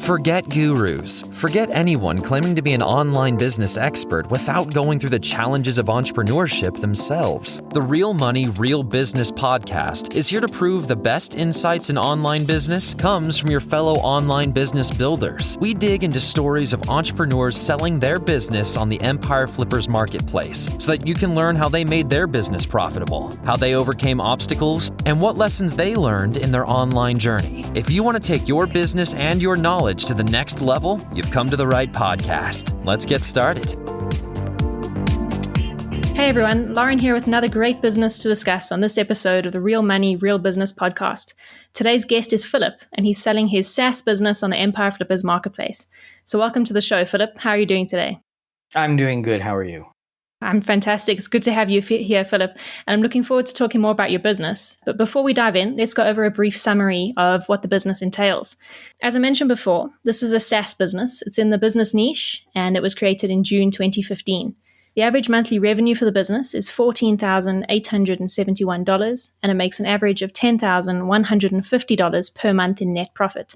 Forget gurus. Forget anyone claiming to be an online business expert without going through the challenges of entrepreneurship themselves. The Real Money, Real Business podcast is here to prove the best insights in online business comes from your fellow online business builders. We dig into stories of entrepreneurs selling their business on the Empire Flippers marketplace so that you can learn how they made their business profitable, how they overcame obstacles, and what lessons they learned in their online journey. If you want to take your business and your knowledge to the next level, you've come to the right podcast. Let's get started. Hey everyone, Lauren here with another great business to discuss on this episode of the Real Money, Real Business podcast. Today's guest is Philip, and he's selling his SaaS business on the Empire Flippers marketplace. So welcome to the show, Philip. How are you doing today? I'm doing good. How are you? I'm fantastic. It's good to have you here, Philip. And I'm looking forward to talking more about your business. But before we dive in, let's go over a brief summary of what the business entails. As I mentioned before, this is a SaaS business. It's in the business niche, and it was created in June 2015. The average monthly revenue for the business is $14,871, and it makes an average of $10,150 per month in net profit.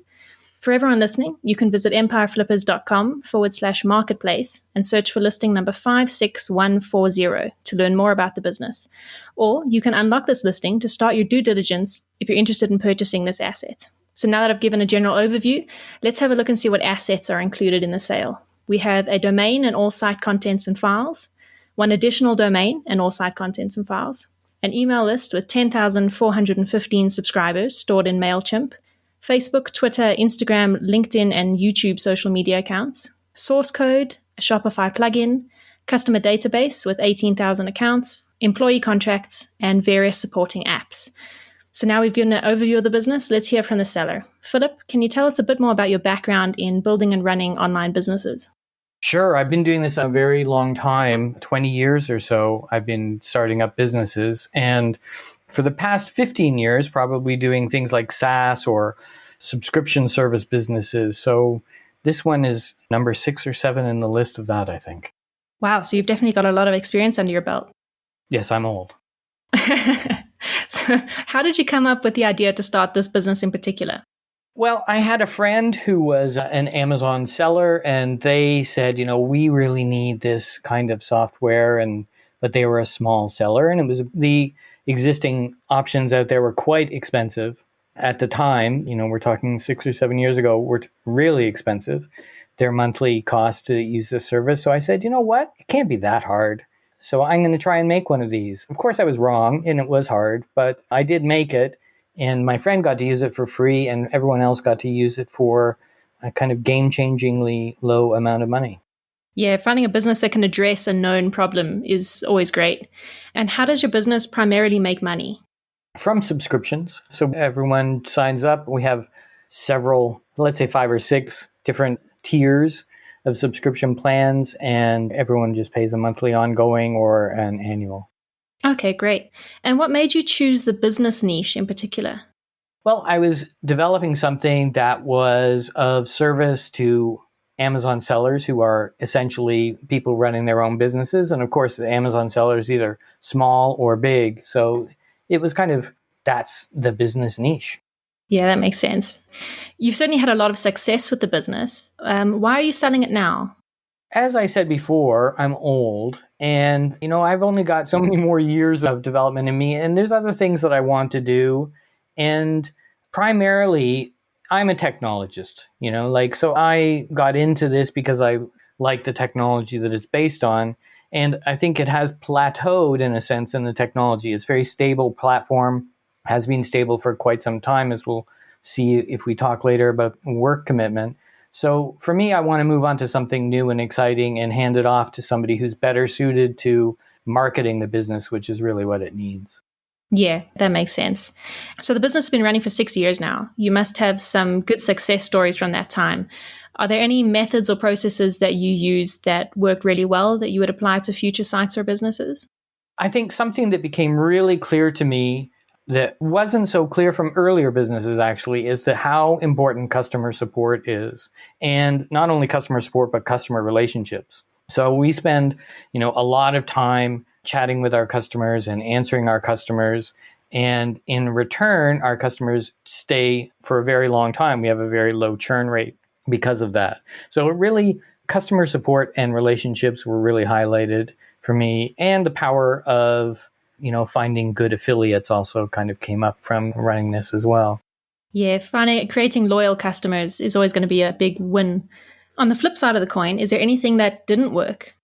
For everyone listening, you can visit empireflippers.com/marketplace and search for listing number 56140 to learn more about the business. Or you can unlock this listing to start your due diligence if you're interested in purchasing this asset. So now that I've given a general overview, let's have a look and see what assets are included in the sale. We have a domain and all site contents and files, one additional domain and all site contents and files, an email list with 10,415 subscribers stored in MailChimp, Facebook, Twitter, Instagram, LinkedIn, and YouTube social media accounts, source code, a Shopify plugin, customer database with 18,000 accounts, employee contracts, and various supporting apps. So now we've given an overview of the business, let's hear from the seller. Philip, can you tell us a bit more about your background in building and running online businesses? Sure. I've been doing this a very long time, 20 years or so. I've been starting up businesses. And for the past 15 years, probably doing things like SaaS or subscription service businesses. So this one is number 6 or 7 in the list of that, I think. Wow. So you've definitely got a lot of experience under your belt. Yes, I'm old. So how did you come up with the idea to start this business in particular? Well, I had a friend who was an Amazon seller, and they said, we really need this kind of software, but they were a small seller, and it was the existing options out there were quite expensive at the time. We're talking 6 or 7 years ago, were really expensive, their monthly cost to use this service. So I said, you know what? It can't be that hard. So I'm going to try and make one of these. Of course, I was wrong, and it was hard, but I did make it. And my friend got to use it for free, and everyone else got to use it for a kind of game-changingly low amount of money. Yeah, finding a business that can address a known problem is always great. And how does your business primarily make money? From subscriptions. So everyone signs up. We have several, let's say 5 or 6 different tiers of subscription plans, and everyone just pays a monthly ongoing or an annual. Okay, great. And what made you choose the business niche in particular? Well, I was developing something that was of service to Amazon sellers who are essentially people running their own businesses. And of course, the Amazon sellers either small or big. So it was kind of, that's the business niche. Yeah, that makes sense. You've certainly had a lot of success with the business. Why are you selling it now? As I said before, I'm old, and I've only got so many more years of development in me, and there's other things that I want to do. And primarily, I'm a technologist, so I got into this because I like the technology that it's based on. And I think it has plateaued in a sense in the technology. It's a very stable platform, has been stable for quite some time, as we'll see if we talk later about work commitment. So for me, I want to move on to something new and exciting and hand it off to somebody who's better suited to marketing the business, which is really what it needs. Yeah, that makes sense. So the business has been running for 6 years now. You must have some good success stories from that time. Are there any methods or processes that you used that worked really well that you would apply to future sites or businesses? I think something that became really clear to me that wasn't so clear from earlier businesses actually is that how important customer support is. And not only customer support, but customer relationships. So we spend, a lot of time chatting with our customers and answering our customers. And in return, our customers stay for a very long time. We have a very low churn rate. because of that. So it really, customer support and relationships were really highlighted for me, and the power of, finding good affiliates also kind of came up from running this as well. Yeah, creating loyal customers is always going to be a big win. On the flip side of the coin, is there anything that didn't work?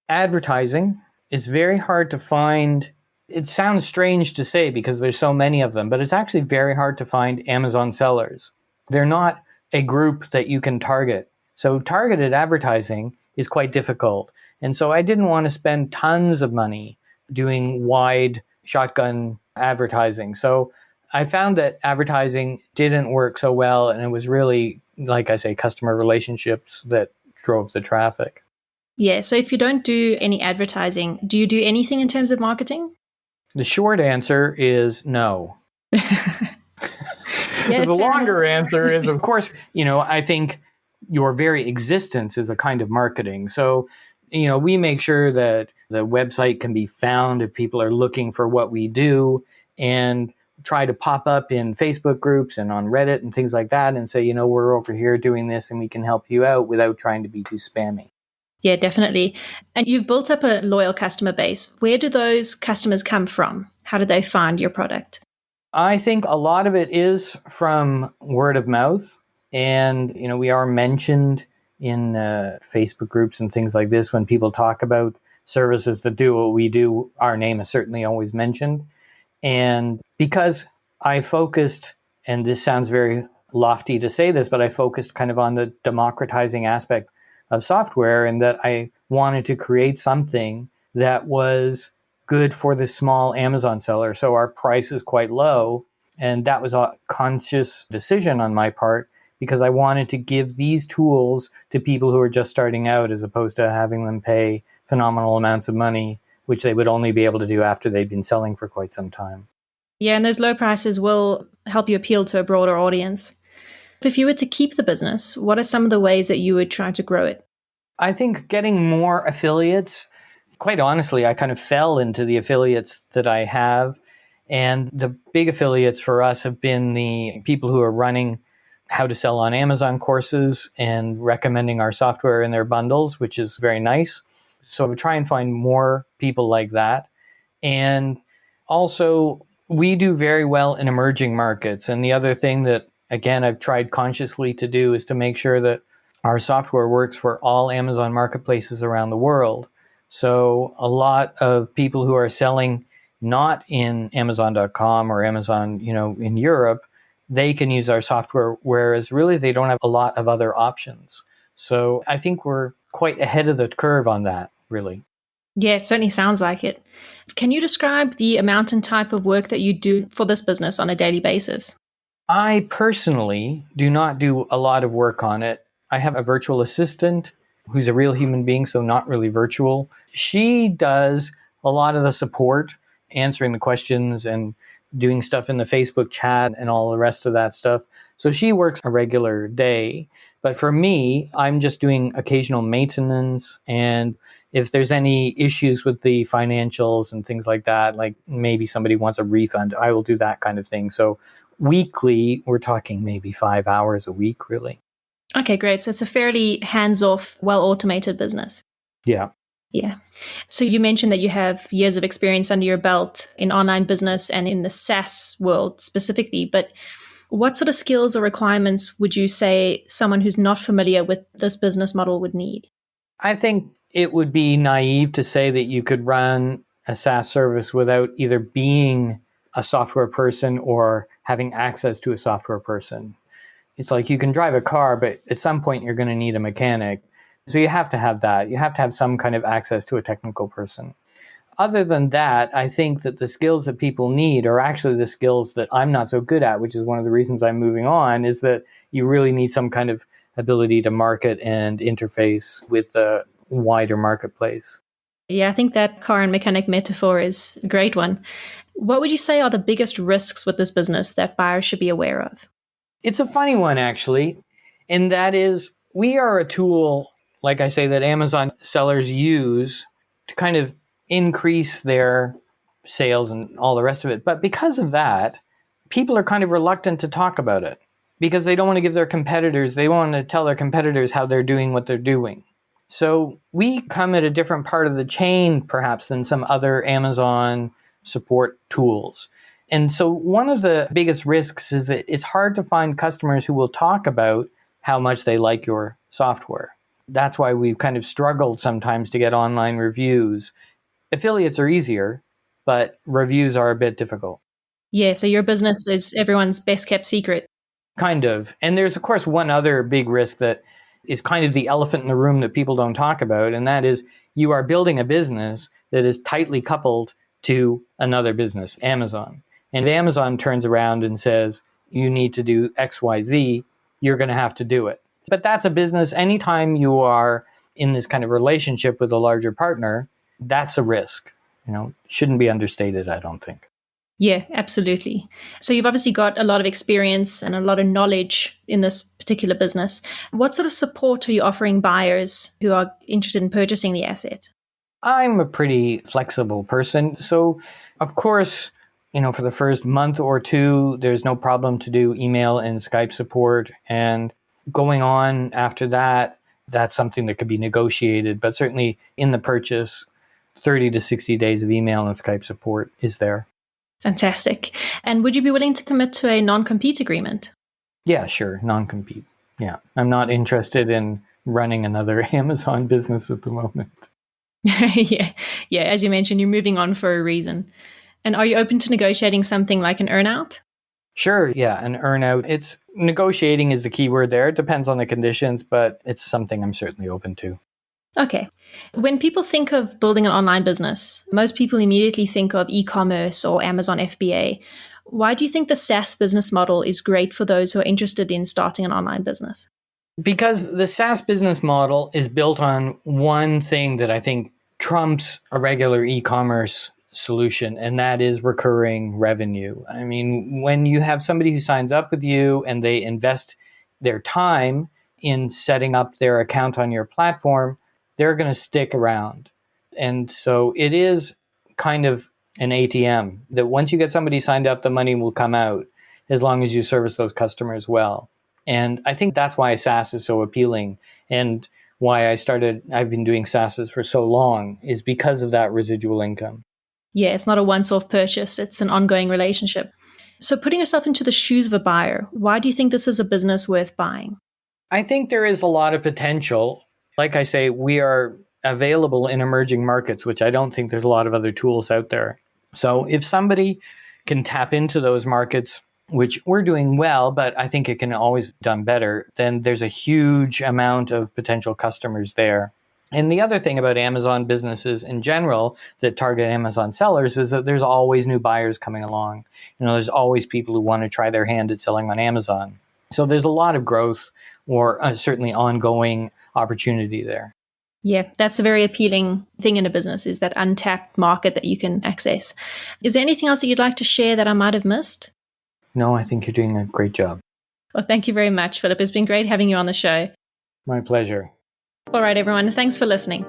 Advertising is very hard to find. It sounds strange to say because there's so many of them, but it's actually very hard to find Amazon sellers. They're not a group that you can target. So targeted advertising is quite difficult. And so I didn't want to spend tons of money doing wide shotgun advertising. So I found that advertising didn't work so well, and it was really, like I say, customer relationships that drove the traffic. Yeah, so if you don't do any advertising, do you do anything in terms of marketing? The short answer is no. Yeah, the longer answer is, of course, I think your very existence is a kind of marketing. So, we make sure that the website can be found if people are looking for what we do, and try to pop up in Facebook groups and on Reddit and things like that and say, we're over here doing this and we can help you out without trying to be too spammy. Yeah, definitely. And you've built up a loyal customer base. Where do those customers come from? How do they find your product? I think a lot of it is from word of mouth. And, we are mentioned in Facebook groups and things like this. When people talk about services that do what we do, our name is certainly always mentioned. And because I focused, and this sounds very lofty to say this, but I focused kind of on the democratizing aspect of software, and that I wanted to create something that was good for the small Amazon seller. So our price is quite low. And that was a conscious decision on my part, because I wanted to give these tools to people who are just starting out, as opposed to having them pay phenomenal amounts of money, which they would only be able to do after they'd been selling for quite some time. Yeah, and those low prices will help you appeal to a broader audience. But if you were to keep the business, what are some of the ways that you would try to grow it? I think getting more affiliates. Quite honestly, I kind of fell into the affiliates that I have. And the big affiliates for us have been the people who are running how to sell on Amazon courses and recommending our software in their bundles, which is very nice. So we try and find more people like that. And also, we do very well in emerging markets. And the other thing that, again, I've tried consciously to do is to make sure that our software works for all Amazon marketplaces around the world. So a lot of people who are selling not in Amazon.com or Amazon, in Europe, they can use our software, whereas really they don't have a lot of other options. So I think we're quite ahead of the curve on that, really. Yeah, it certainly sounds like it. Can you describe the amount and type of work that you do for this business on a daily basis? I personally do not do a lot of work on it. I have a virtual assistant who's a real human being, so not really virtual. She does a lot of the support, answering the questions and doing stuff in the Facebook chat and all the rest of that stuff. So she works a regular day. But for me, I'm just doing occasional maintenance. And if there's any issues with the financials and things like that, like maybe somebody wants a refund, I will do that kind of thing. So weekly, we're talking maybe 5 hours a week, really. Okay, great. So it's a fairly hands-off, well-automated business. Yeah. Yeah. So you mentioned that you have years of experience under your belt in online business and in the SaaS world specifically, but what sort of skills or requirements would you say someone who's not familiar with this business model would need? I think it would be naive to say that you could run a SaaS service without either being a software person or having access to a software person. It's like you can drive a car, but at some point you're going to need a mechanic. So you have to have that. You have to have some kind of access to a technical person. Other than that, I think that the skills that people need are actually the skills that I'm not so good at, which is one of the reasons I'm moving on, is that you really need some kind of ability to market and interface with a wider marketplace. Yeah, I think that car and mechanic metaphor is a great one. What would you say are the biggest risks with this business that buyers should be aware of? It's a funny one, actually, and that is we are a tool, like I say, that Amazon sellers use to kind of increase their sales and all the rest of it. But because of that, people are kind of reluctant to talk about it. because they don't want to give their competitors, they want to tell their competitors how they're doing what they're doing. So we come at a different part of the chain, perhaps, than some other Amazon support tools. And so one of the biggest risks is that it's hard to find customers who will talk about how much they like your software. That's why we've kind of struggled sometimes to get online reviews. Affiliates are easier, but reviews are a bit difficult. Yeah, so your business is everyone's best kept secret. Kind of. And there's, of course, one other big risk that is kind of the elephant in the room that people don't talk about, and that is you are building a business that is tightly coupled to another business, Amazon. And if Amazon turns around and says, you need to do X, Y, Z, you're going to have to do it. But that's a business. Anytime you are in this kind of relationship with a larger partner, that's a risk. Shouldn't be understated, I don't think. Yeah, absolutely. So you've obviously got a lot of experience and a lot of knowledge in this particular business. What sort of support are you offering buyers who are interested in purchasing the asset? I'm a pretty flexible person. So, of course, for the first month or two, there's no problem to do email and Skype support. And going on after that, that's something that could be negotiated. But certainly in the purchase, 30 to 60 days of email and Skype support is there. Fantastic. And would you be willing to commit to a non-compete agreement? Yeah, sure. Non-compete. Yeah. I'm not interested in running another Amazon business at the moment. Yeah. As you mentioned, you're moving on for a reason. And are you open to negotiating something like an earn-out? Sure. Yeah. An earn-out. It's negotiating is the key word there. It depends on the conditions, but it's something I'm certainly open to. Okay. When people think of building an online business, most people immediately think of e-commerce or Amazon FBA. Why do you think the SaaS business model is great for those who are interested in starting an online business? Because the SaaS business model is built on one thing that I think trumps a regular e-commerce solution, and that is recurring revenue. I mean, when you have somebody who signs up with you and they invest their time in setting up their account on your platform, they're going to stick around. And so it is kind of an ATM that once you get somebody signed up, the money will come out as long as you service those customers well. And I think that's why SaaS is so appealing and why I've been doing SaaSes for so long is because of that residual income. Yeah, it's not a once-off purchase. It's an ongoing relationship. So putting yourself into the shoes of a buyer, why do you think this is a business worth buying? I think there is a lot of potential. Like I say, we are available in emerging markets, which I don't think there's a lot of other tools out there. So if somebody can tap into those markets, which we're doing well, but I think it can always be done better, then there's a huge amount of potential customers there. And the other thing about Amazon businesses in general that target Amazon sellers is that there's always new buyers coming along. There's always people who want to try their hand at selling on Amazon. So there's a lot of growth or certainly ongoing opportunity there. Yeah, that's a very appealing thing in a business, is that untapped market that you can access. Is there anything else that you'd like to share that I might have missed? No, I think you're doing a great job. Well, thank you very much, Philip. It's been great having you on the show. My pleasure. All right, everyone. Thanks for listening.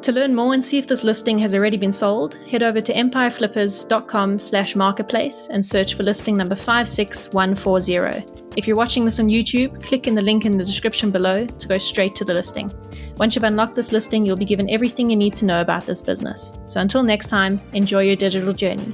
To learn more and see if this listing has already been sold, head over to empireflippers.com/marketplace and search for listing number 56140. If you're watching this on YouTube, click in the link in the description below to go straight to the listing. Once you've unlocked this listing, you'll be given everything you need to know about this business. So until next time, enjoy your digital journey.